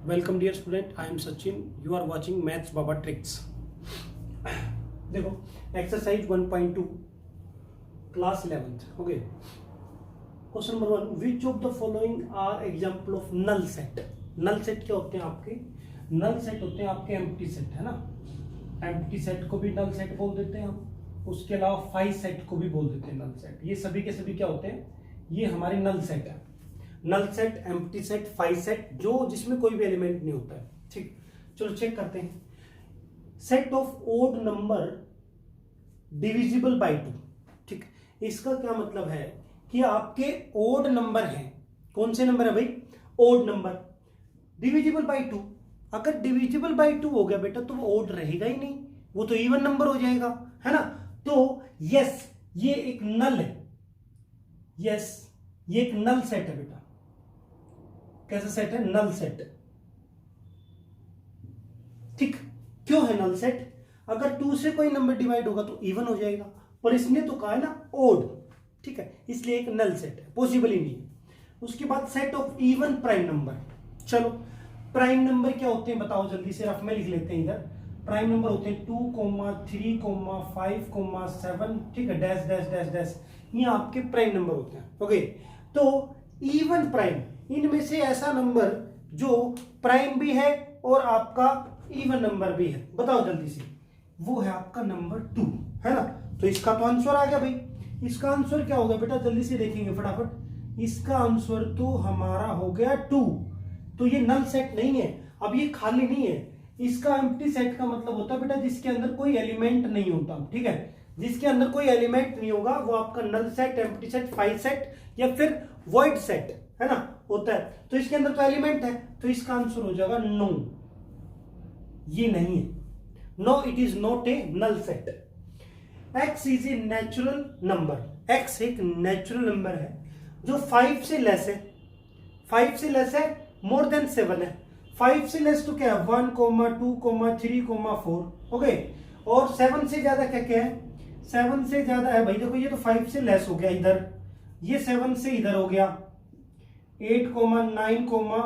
Welcome dear student, I am Sachin. You are watching maths Baba tricks. देखो, exercise 1.2 class 11th. Okay, question number 1. Which of the following are example of null set. Null set क्या होते हैं आपके? Null set होते हैं आपके empty set, है ना. एम्प्टी सेट को भी नल सेट बोल देते हैं हम. उसके अलावा फाइव सेट को भी बोल देते हैं नल सेट. ये सभी के सभी क्या होते हैं? ये हमारे नल सेट है. Null set, empty set, five set, जो जिसमें कोई भी एलिमेंट नहीं होता है. ठीक, चलो चेक करते हैं. Set of odd number divisible by 2. ठीक, इसका क्या मतलब है कि आपके ओड नंबर हैं. कौन से नंबर है भाई? Odd number. Divisible by 2. अगर डिविजिबल बाय 2 हो गया बेटा तो वो ओड रहेगा ही नहीं, वो तो इवन नंबर हो जाएगा, है ना. तो यस, ये एक नल है. यस, ये एक नल सेट है बेटा. कैसा सेट है? Null set. ठीक, क्यों है नल सेट? अगर 2 से कोई नंबर डिवाइड होगा तो इवन हो जाएगा, पर इसने तो कहा है ना ओड. ठीक है, इसलिए एक नल सेट है, पॉसिबल ही नहीं है. उसके बाद set of even prime number. चलो, प्राइम नंबर क्या होते हैं बताओ जल्दी से, रफ में लिख लेते हैं इधर. प्राइम नंबर होते हैं 2, 3, 5, 7. ठीक है, डैश डैश डैश डैश, ये आपके प्राइम नंबर होते हैं. ओके, तो इवन प्राइम, इनमें से ऐसा नंबर जो प्राइम भी है और आपका इवन नंबर भी है, बताओ जल्दी से. वो है आपका नंबर 2, है ना. तो इसका तो आंसर आ गया भाई. इसका आंसर क्या होगा बेटा? जल्दी से देखेंगे फटाफट. इसका आंसर तो हमारा हो गया 2. तो ये नल सेट नहीं है. अब ये खाली नहीं है. इसका एम्प्टी सेट का मतलब होता है बेटा जिसके अंदर कोई एलिमेंट नहीं होता. ठीक है, जिसके अंदर कोई एलिमेंट नहीं होगा वो आपका null set, empty set, five set या फिर वॉइड सेट, है ना, होता है. तो इसके अंदर तो एलिमेंट है, तो इसका आंसर हो जाएगा नो. ये नहीं है. No, it is not a null set. X is a natural number. X एक नेचुरल नंबर है जो 5 से लेस है. 5 से लेस है, मोर देन 7 है. 5 से लेस तो क्या है? 1, 2, 3, 4. ओके, और 7 से ज्यादा क्या क्या है? 7 से ज्यादा है भाई, देखो ये तो 5 से लेस हो गया इधर, ये 7 से इधर हो गया 8, 9,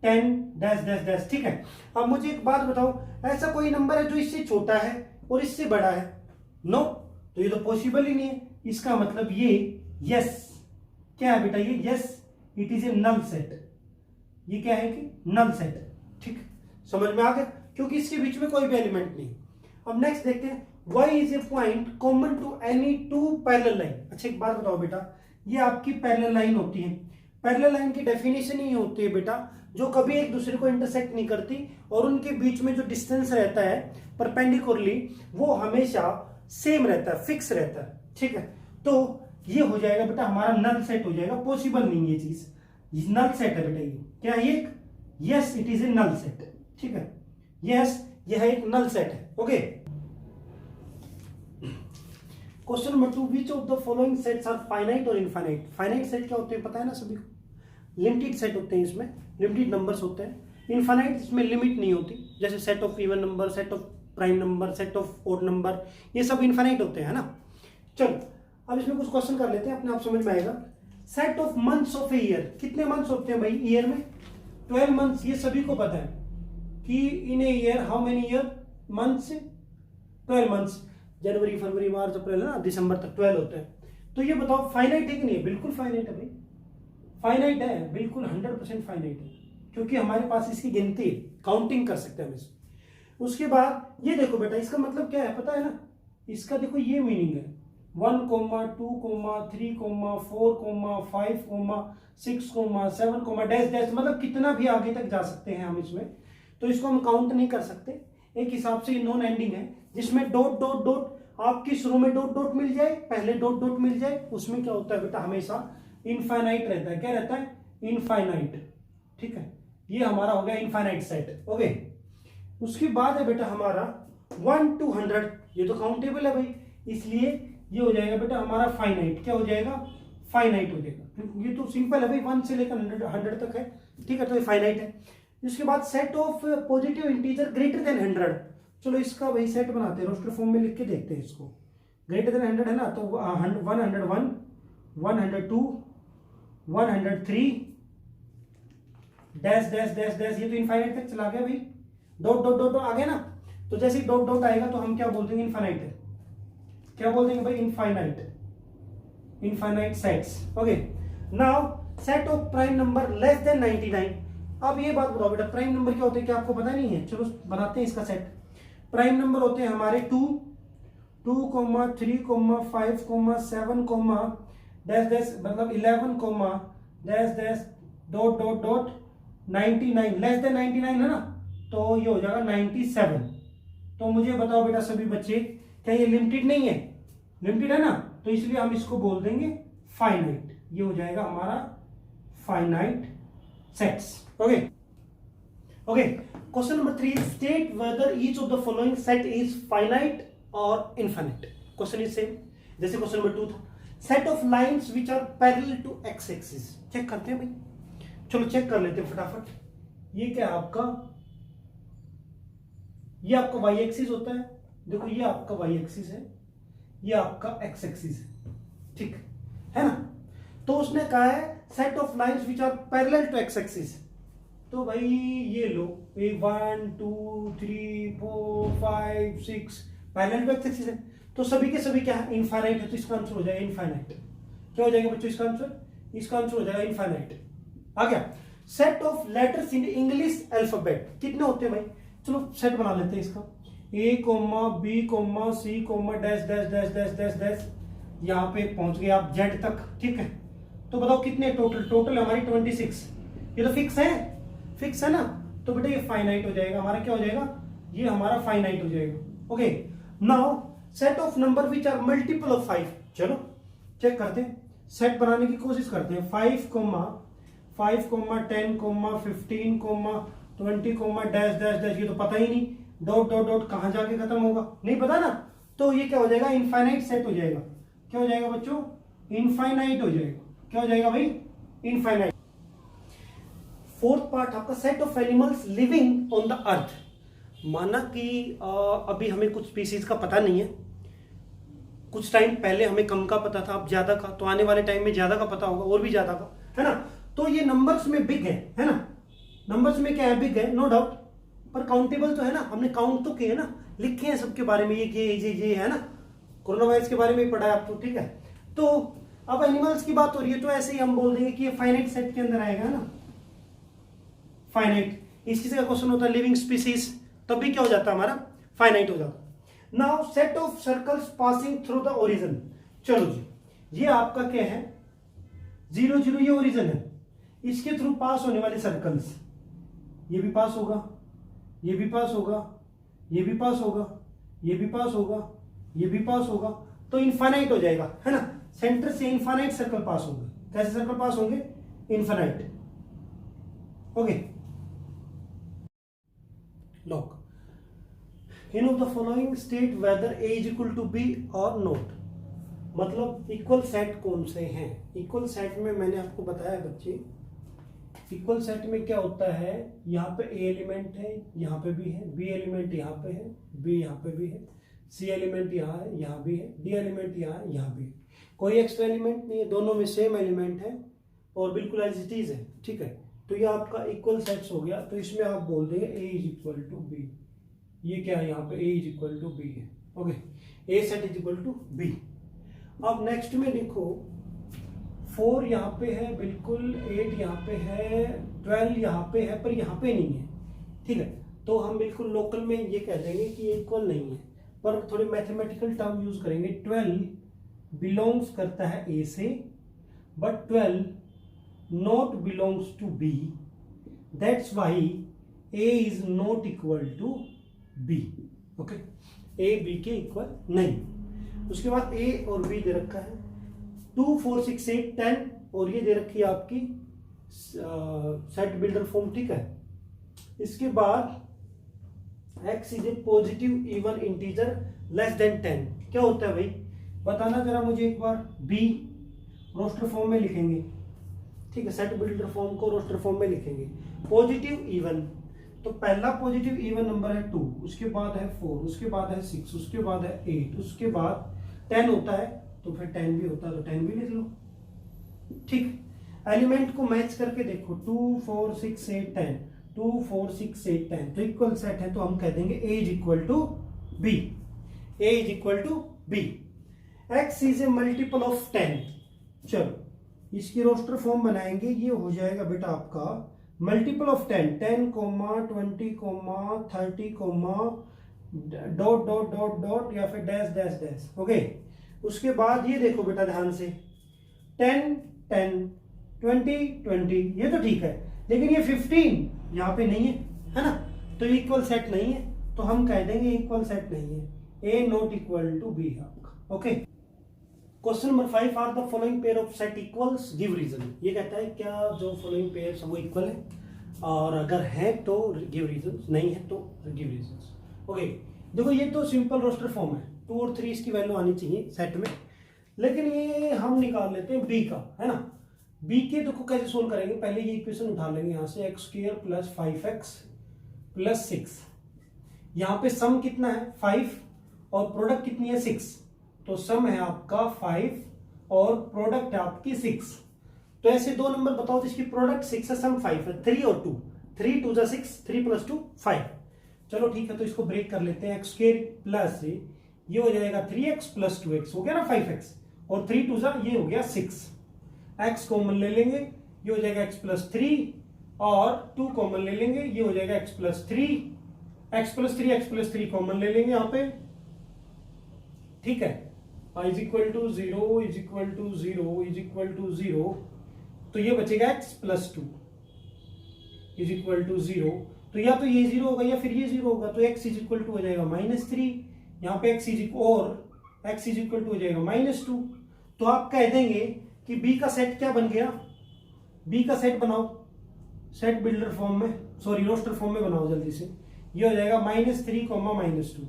10 डैश डैश डैश. ठीक है, अब मुझे एक बात बताओ, ऐसा कोई नंबर है जो इससे छोटा है और इससे बड़ा है? नो, तो ये तो पॉसिबल ही नहीं है. इसका मतलब ये यस, क्या है बेटा? ये yes, it is a null set. ये क्या है कि नल सेट है. ठीक, समझ में आ गया, क्योंकि इसके बीच में कोई भी एलिमेंट नहीं. अब नेक्स्ट देखते हैं. y is a point common to any two parallel line. अच्छा, एक बात बताओ बेटा, ये आपकी पैरेलल लाइन होती है. पैरेलल लाइन की डेफिनेशन ही होती है बेटा जो कभी एक दूसरे को इंटरसेक्ट नहीं करती और उनके बीच में जो डिस्टेंस रहता है परपेंडिकुलरली वो हमेशा सेम रहता है, फिक्स रहता है. ठीक है, तो ये हो जाएगा बेटा हमारा नल सेट हो जाएगा. पॉसिबल नहीं ये चीज, नल सेट है बेटा. ये क्या है? ये yes, it is a null set. ठीक है, यस, यह एक नल सेट है. Okay, question number 2. Which of the following sets are finite और इनफाइनाइट. फाइनाइट सेट क्या होते हैं पता है ना सभी को? लिमिटेड सेट होते हैं, इसमें लिमिटेड नंबर्स होते हैं. इनफाइनाइट, इसमें लिमिट नहीं होती, जैसे set of even number, set of prime number, set of odd number, ये सब इनफाइनाइट होते हैं ना. चलो, अब इसमें कुछ क्वेश्चन कर लेते हैं, अपने आप समझ में आएगा. Set of months of a year. कितने मंथ्स होते हैं भाई ईयर में? 12 मंथ्स. ये सभी को पता है कि in a year how many year months? 12 months. जनवरी, फरवरी, मार्च, अप्रैल, ना, दिसंबर तक 12 होते हैं. तो ये बताओ फाइनाइट है कि नहीं है? बिल्कुल फाइनाइट है भाई. फाइनाइट है, बिल्कुल 100% फाइनाइट है, क्योंकि हमारे पास इसकी गिनती है, काउंटिंग कर सकते हैं हम इसमें. उसके बाद ये देखो बेटा, इसका मतलब क्या है पता है ना? इसका देखो ये मीनिंग है 1, 2, 3, 4, 5, 6, 7 डैश डैश, मतलब कितना भी आगे तक जा सकते हैं हम इसमें. तो इसको हम काउंट नहीं कर सकते. एक हिसाब से नॉन एंडिंग है, जिसमें डॉट डॉट डॉट आपकी शुरू में डॉट डॉट मिल जाए, पहले डॉट डॉट मिल जाए, उसमें क्या होता है बेटा? हमेशा इनफाइनाइट रहता है. क्या रहता है? इनफाइनाइट. ठीक है, ये हमारा हो गया इनफाइनाइट सेट. ओके, उसके बाद है बेटा हमारा 1 to 100. ये तो काउंटेबल है भाई, इसलिए ये हो जाएगा बेटा हमारा फाइनाइट. क्या हो जाएगा? फाइनाइट हो जाएगा. ये तो सिंपल है भाई, 1 से लेकर 100 तक है. ठीक है, तो ये फाइनाइट है. इसके बाद set of positive integer greater than 100. चलो इसका वही सेट बनाते हैं, रोस्टर फॉर्म में लिख के देखते हैं इसको. ग्रेटर देन 100 है ना, तो 101, 102, 103, डैश डैश डैश डैश, ये तो इनफाइनाइट तक चला गया भाई, डॉट डॉट डॉट आ गया ना। तो जैसे डॉट डॉट आएगा तो हम क्या बोल देंगे, इनफाइनाइट है। क्या बोल देंगे भाई, infinite, infinite sets. Okay, now set of prime number less than 99। अब ये बात बताओ बेटा, प्राइम नंबर क्या होते हैं, क्या आपको पता नहीं है? चलो बनाते हैं इसका सेट। प्राइम नंबर होते हैं हमारे 2, 2, 3, 5, 7, डैश डैश मतलब 11, dash dash dot dot dot 99, less than 99 है ना, तो ये हो जाएगा 97। तो मुझे बताओ बेटा सभी बच्चे, क्या ये लिमिटेड नहीं है? लिमिटेड है ना, तो इसलिए हम इसको बोल देंगे फाइनाइट। ये हो जाएगा हमारा finite sets. Okay okay, question number 3, state whether each of the following set is finite और इनफाइनाइट। क्वेश्चन इज सेम जैसे क्वेश्चन नंबर 2 था। Set of lines which are parallel to x axis, check करते हैं भाई, चलो check कर लेते हैं फटाफट। ये क्या है आपका, ये आपका वाई एक्सिस होता है, देखो ये आपका वाई एक्सिस है, ये आपका एक्स एक्सिस है, ठीक है ना। तो उसने कहा है set of lines which are parallel to x axis, तो भाई ये लो 1 2 3 4 5 6 पैरेलल टू एक्स एक्सिस है, तो सभी के सभी क्या है, इनफाइनाइट है, तो इसका आंसर हो जाएगा इनफाइनाइट। क्या हो जाएगा बच्चों इसका आंसर? इसका आंसर हो जाएगा इनफाइनाइट। आ गया। Set of letters in English alphabet कितने होते हैं भाई? चलो सेट बना लेते हैं इसका, A comma B comma C comma dash dash dash dash dash dash, यहाँ पे पहुंच गए आप जेड तक, ठीक है। तो बताओ कितने टोटल? टोटल हमारी 26। ये तो फिक्स है, फिक्स है ना, तो बेटा ये फाइनाइट हो जाएगा हमारा। क्या हो जाएगा? ये हमारा फाइनाइट हो जाएगा। Okay, now set of number which are multiple of 5, चलो चेक करते हैं, सेट बनाने की कोशिश करते हैं। 5, 10, 15, 20, डैश डैश डैश, ये तो पता ही नहीं, डॉट डॉट डॉट कहां जाके खत्म होगा, नहीं पता ना, तो ये क्या हो जाएगा? इनफाइनाइट सेट हो जाएगा। क्या हो जाएगा बच्चों? इनफाइनाइट हो जाएगा। क्या हो जाएगा भाई? इनफाइनाइट। फोर्थ पार्ट आपका set of animals living on the earth. माना कि अभी हमें कुछ स्पीसीज का पता नहीं है, कुछ टाइम पहले हमें कम का पता था, अब ज्यादा का, तो आने वाले टाइम में ज्यादा का पता होगा, और भी ज्यादा का, है ना। तो ये नंबर्स में बिग है ना, नंबर्स में क्या है? बिग है, नो डाउट, पर काउंटेबल तो है ना, हमने काउंट तो किए ना, लिखे हैं सबके बारे में, ये है ना, कोरोना वायरस के बारे में पढ़ा है आपको, ठीक है। तो अब एनिमल्स की बात हो रही है, तो ऐसे ही हम बोल देंगे कि ये फाइनाइट सेट के अंदर आएगा ना, फाइनाइट। इस चीज का क्वेश्चन होता है लिविंग स्पीसीज, तब भी क्या हो जाता है हमारा? फाइनाइट हो जाता। Now set of circles passing through the origin, चलो जी, ये आपका क्या है? 0 0, ये ओरिजिन है, इसके थ्रू पास होने वाले सर्कल्स, ये भी पास होगा, ये भी पास होगा, ये भी पास होगा, ये भी पास होगा, ये भी पास होगा, तो इनफाइनाइट हो जाएगा, है ना। सेंटर से इनफाइनाइट सर्कल पास होंगे। कैसे सर्कल पास होंगे? Infinite. Okay, lock. In of the following state whether A is equal to B और नॉट, मतलब इक्वल सेट कौन से हैं? इक्वल सेट में मैंने आपको बताया बच्चे, इक्वल सेट में क्या होता है, यहाँ पे ए एलिमेंट है, यहाँ पे भी है, बी एलिमेंट यहाँ पे है, बी यहाँ पे भी है, सी एलिमेंट यहाँ है, यहाँ भी है, डी एलिमेंट यहाँ है, यहाँ भी है, कोई एक्स्ट्रा एलिमेंट नहीं है, दोनों में सेम एलिमेंट है और बिल्कुल एज इट इज है, ठीक है। तो ये आपका इक्वल सेट्स हो गया, तो इसमें आप बोल देंगे A is equal to B. ये क्या है यहाँ पे? A is equal to B है। Okay, A set is equal to B. अब नेक्स्ट में देखो, 4 यहाँ पे है बिल्कुल, 8 यहाँ पे है, 12 यहाँ पे है, पर यहाँ पे नहीं है, ठीक है। तो हम बिल्कुल लोकल में ये कह देंगे कि ये इक्वल नहीं है, पर थोड़े मैथमेटिकल टर्म यूज करेंगे। 12 बिलोंग्स करता है ए से, but 12 not belongs to B, that's why A is not equal to B. Okay, A B के इक्वल नहीं। उसके बाद ए और बी दे रखा है 2 4 6 8 10, और ये दे रखी है आपकी सेट बिल्डर फॉर्म, ठीक है। इसके बाद x is A positive even integer less than 10, क्या होता है भाई? बताना जरा मुझे एक बार। बी रोस्टर फॉर्म में लिखेंगे, ठीक है, सेट बिल्डर फॉर्म को रोस्टर फॉर्म में लिखेंगे। पॉजिटिव इवन, तो पहला पॉजिटिव इवन नंबर है 2, उसके बाद है 4, उसके बाद है 6, उसके बाद है 8, उसके बाद 10 होता है, तो फिर 10 भी होता है, तो 10 भी लिख लो, ठीक। एलिमेंट को मैच करके देखो 2 4 6 8 10, 2 4 6 8 10 तो इक्वल सेट है, तो हम कह देंगे A is equal to B, A is equal to B. X is a multiple of 10। चलो इसकी रोस्टर फॉर्म बनाएंगे, ये हो जाएगा बेटा आपका multiple of 10, 10 comma 20 comma 30 comma dot dot dot dot या फिर डैश डैश डैश। ओके, उसके बाद ये देखो बेटा ध्यान से 10 10 20 20, ये तो ठीक है, लेकिन ये 15 यहाँ पे नहीं है ना, तो इक्वल सेट नहीं है, तो हम कह देंगे इक्वल सेट नहीं है, A not equal to B आपका। Okay, question number 5, are the following pair of set equals, give reason. ये कहता है क्या जो फॉलोइंग पेयर सब वो इक्वल है, और अगर है तो गिव रीजन, नहीं है तो गिव रीजन। ओके, देखो ये तो सिंपल रोस्टर फॉर्म है, 2 और 3 इसकी वैल्यू आनी चाहिए सेट में, लेकिन ये हम निकाल लेते हैं बी का, है ना। बी के देखो कैसे सोल्व करेंगे, पहले ये इक्वेशन उठा लेंगे यहाँ से, x² प्लस 5x प्लस 6, यहाँ पे सम कितना है 5 और प्रोडक्ट कितनी है 6, तो सम है आपका 5 और प्रोडक्ट है आपकी 6। तो ऐसे दो नंबर बताओ जिसकी प्रोडक्ट 6 है, सम 5 है, 3 और 2, 3 2 6, 3 + 2 5। चलो ठीक है, तो इसको ब्रेक कर लेते हैं, x² प्लस ये हो जाएगा 3x प्लस 2x, हो गया ना 5x, और 3 2 ये हो गया 6, x कॉमन ले लेंगे, ये हो जाएगा x प्लस 3, और 2 कॉमन ले लेंगे, ये हो जाएगा x plus 3, x plus 3 common ले लेंगे यहाँ पे, ठीक है, is equal to 0 is equal to 0 is equal to 0, तो ये बचेगा x plus 2 is equal to 0, तो या तो ये 0 होगा या फिर ये 0 होगा, तो x इज इक्वल टू हो जाएगा -3, यहाँ पे x इज इक्वल टू हो जाएगा -2। तो आप कह देंगे कि b का सेट क्या बन गया, b का सेट बनाओ, सेट बिल्डर फॉर्म में, सॉरी रोस्टर फॉर्म में बनाओ जल्दी से, ये हो जाएगा -3, -2।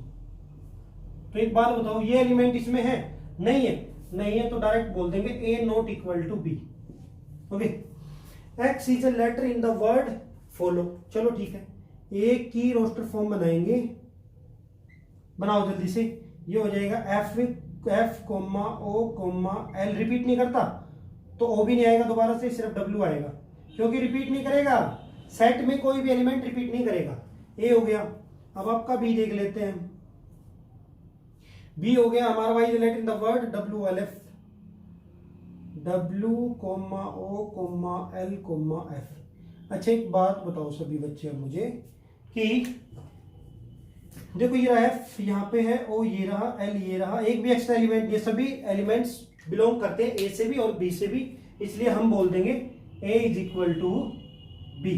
तो एक बात बताओ, ये एलिमेंट इसमें है, नहीं है, तो डायरेक्ट बोल देंगे A not equal to B. Okay, X is a letter in the word follow. चलो ठीक है, एक की रोस्टर फॉर्म बनाएंगे, बनाओ जल्दी से, ये हो जाएगा F comma O comma L, repeat नहीं करता तो O भी नहीं आएगा दोबारा से, सिर्फ W आएगा, क्योंकि रिपीट नहीं करेगा, सेट में कोई भी एलिमेंट रिपीट नहीं करेगा। A हो गया, अब आपका B देख लेते हैं, B हो गया हमारा, Y letter in the word WLF, W comma O comma L comma F। अच्छा एक बात बताओ सभी बच्चे अब मुझे, कि देखो ये रहा F यहाँ पे है, O ये रहा, L ये रहा, एक भी एक्स्ट्रा एलिमेंट, ये सभी एलिमेंट्स बिलोंग करते हैं A से भी और B से भी, इसलिए हम बोल देंगे A is equal to B।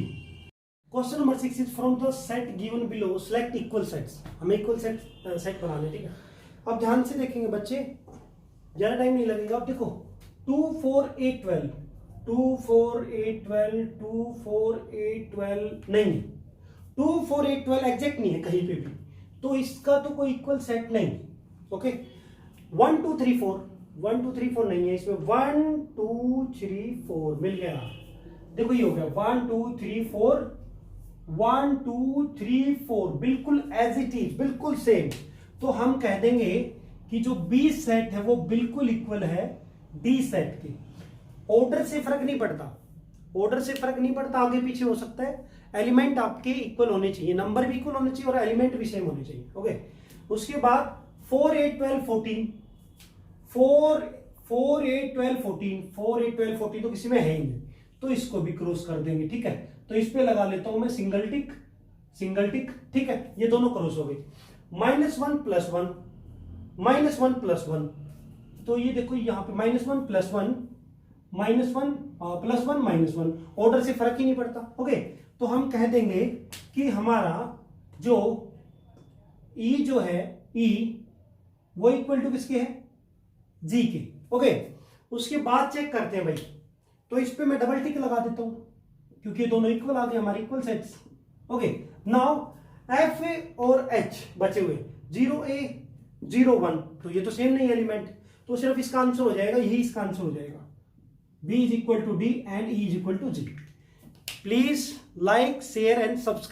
Question number 6 is from the set given below select equal sets. हमें इक्वल सेट बनाने, ठीक है। अब ध्यान से देखेंगे बच्चे, ज्यादा टाइम नहीं लगेगा। अब देखो 2 4 8 12, 2 4 8 12, 2 4 8 12 नहीं, 2 4 8 12 एग्जैक्ट नहीं है कहीं पे भी, तो इसका तो कोई इक्वल सेट नहीं। ओके, 1 2 3 4, 1 2 3 4 नहीं है इसमें, 1 2 3 4 मिल गया। देखो ये हो गया 1 2 3 4, 1 2 3 4 बिल्कुल एज इट इज, बिल्कुल सेम। तो हम कह देंगे कि जो बी सेट है वो बिल्कुल इक्वल है डी सेट के। ऑर्डर से फर्क नहीं पड़ता, ऑर्डर से फर्क नहीं पड़ता, आगे पीछे हो सकता है, एलिमेंट आपके इक्वल होने चाहिए, नंबर भी इक्वल होने चाहिए और एलिमेंट भी सेम होने चाहिए। ओके, उसके बाद 4 8 12 14, 4 8 12 14, 4 8 12 14 तो किसी में है ही नहीं, तो इसको भी क्रॉस कर देंगे, ठीक है। तो इस पे लगा लेता हूं मैं सिंगल टिक, ठीक है, ये दोनों क्रॉस हो गए। -1 + 1, -1 + 1, तो ये देखो यहाँ पे -1 + 1, -1 + 1 -1, ऑर्डर से फर्क ही नहीं पड़ता। ओके, तो हम कह देंगे कि हमारा जो E जो है E वो इक्वल टू किसके है, G के। ओके, उसके बाद चेक करते हैं भाई, तो इस पे मैं डबल टिक लगा देता हूं क्योंकि दोनों इक्वल आ गए, हमारे equal sets. Okay, now F और H बचे हुए 0A 0 1, तो ये तो सेम नहीं एलिमेंट, तो सिर्फ इसका आंसर हो जाएगा, यही इसका आंसर हो जाएगा, B = D and E = G। Please like share and subscribe.